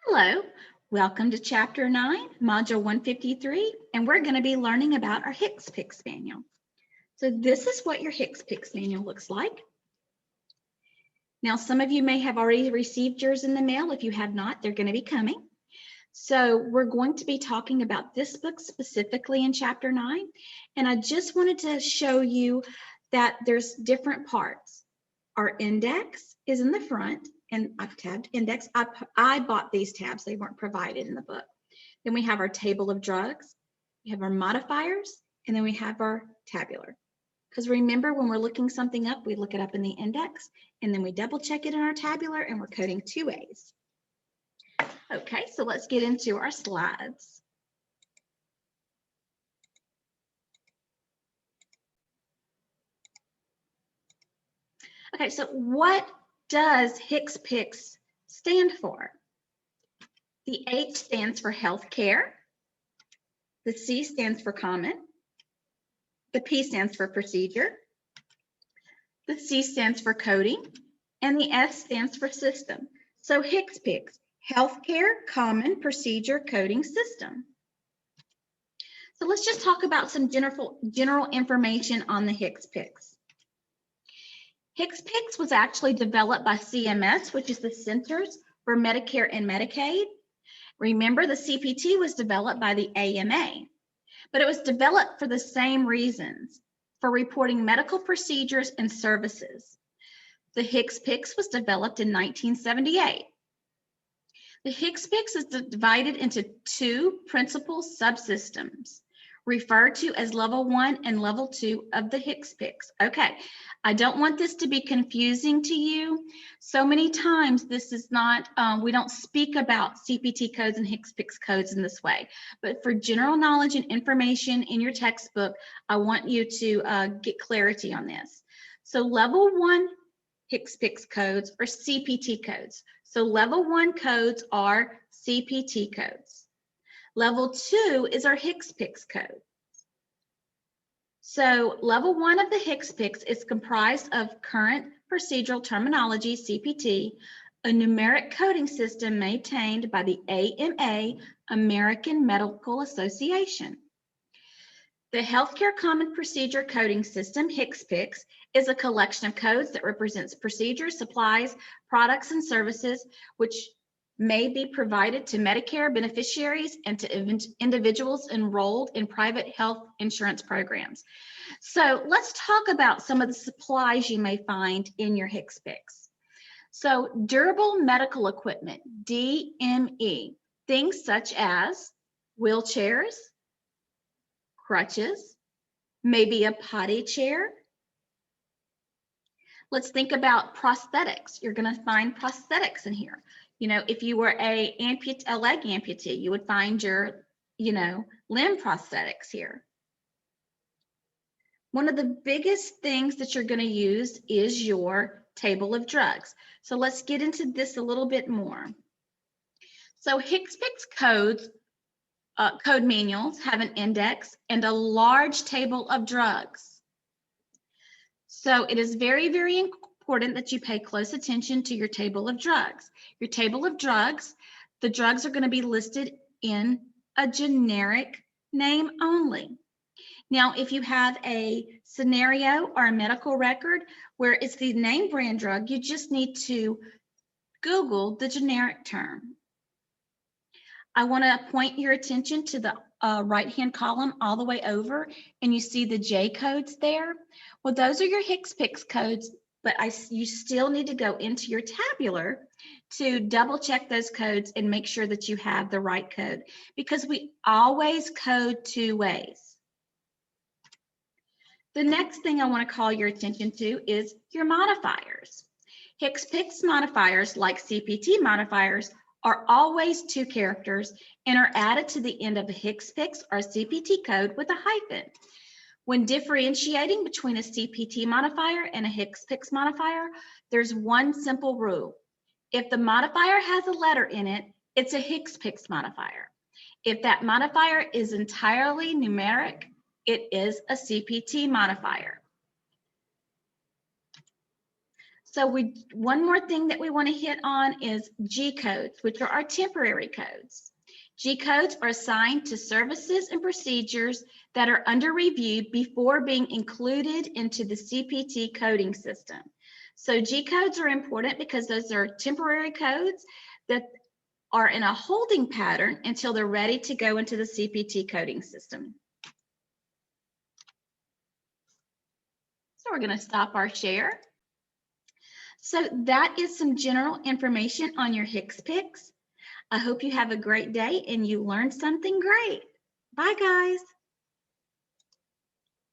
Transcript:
Hello, welcome to Chapter 9, Module 153, and we're going to be learning about our Hicks-Picks manual. So this is what your Hicks-Picks manual looks like. Now, some of you may have already received yours in the mail. If you have not, they're going to be coming. So we're going to be talking about this book specifically in Chapter 9, and I just wanted to show you that there's different parts. Our index is in the front, and I've tabbed index. I bought these tabs. They weren't provided in the book. Then we have our table of drugs. We have our modifiers, and then we have our tabular. Because remember, when we're looking something up, we look it up in the index, and then we double check it in our tabular, and we're coding 2 A's. Okay, so let's get into our slides. Okay, so what does Hicks-Picks stand for? The H stands for healthcare. The C stands for common. The P stands for procedure. The C stands for coding. And the S stands for system. So Hicks-Picks, healthcare, common, procedure, coding, system. So let's just talk about some general information on the Hicks-Picks. Hicks-Picks was actually developed by CMS, which is the Centers for Medicare and Medicaid. Remember, the CPT was developed by the AMA, but it was developed for the same reasons, for reporting medical procedures and services. The Hicks-Picks was developed in 1978. The Hicks-Picks is divided into 2 principal subsystems, referred to as level 1 and level 2 of the Hicks-Picks. Okay, I don't want this to be confusing to you. So many times this is not, we don't speak about CPT codes and Hicks-Picks codes in this way. But for general knowledge and information in your textbook, I want you to get clarity on this. So level 1 Hicks-Picks codes are CPT codes. So level 1 codes are CPT codes. Level 2 is our Hicks-Picks code. So level 1 of the Hicks-Picks is comprised of current procedural terminology, CPT, a numeric coding system maintained by the AMA, American Medical Association. The Healthcare Common Procedure Coding System, Hicks-Picks, is a collection of codes that represents procedures, supplies, products, and services which may be provided to Medicare beneficiaries and to individuals enrolled in private health insurance programs. So let's talk about some of the supplies you may find in your Hicks-Picks. So durable medical equipment, DME, things such as wheelchairs, crutches, maybe a potty chair. Let's think about prosthetics. You're going to find prosthetics in here. You know, if you were a leg amputee, you would find your, limb prosthetics here. One of the biggest things that you're going to use is your table of drugs. So let's get into this a little bit more. So Hicks-Picks codes, code manuals have an index and a large table of drugs. So it is very, very important that you pay close attention to your table of drugs. Your table of drugs, the drugs are going to be listed in a generic name only. Now, if you have a scenario or a medical record where it's the name brand drug, you just need to Google the generic term. I want to point your attention to the right-hand column all the way over, and you see the J codes there. Well, those are your Hicks-Picks codes, but you still need to go into your tabular to double check those codes and make sure that you have the right code, because we always code 2 ways. The next thing I want to call your attention to is your modifiers. Hicks-Picks modifiers, like CPT modifiers, are always 2 characters and are added to the end of a Hicks-Picks or CPT code with a hyphen. When differentiating between a CPT modifier and a Hicks-Picks modifier, there's one simple rule. If the modifier has a letter in it, it's a Hicks-Picks modifier. If that modifier is entirely numeric, it is a CPT modifier. So one more thing that we want to hit on is G codes, which are our temporary codes. G codes are assigned to services and procedures that are under review before being included into the CPT coding system. So G codes are important because those are temporary codes that are in a holding pattern until they're ready to go into the CPT coding system. So we're going to stop our share. So that is some general information on your HCPCS. I hope you have a great day and you learned something great. Bye, guys.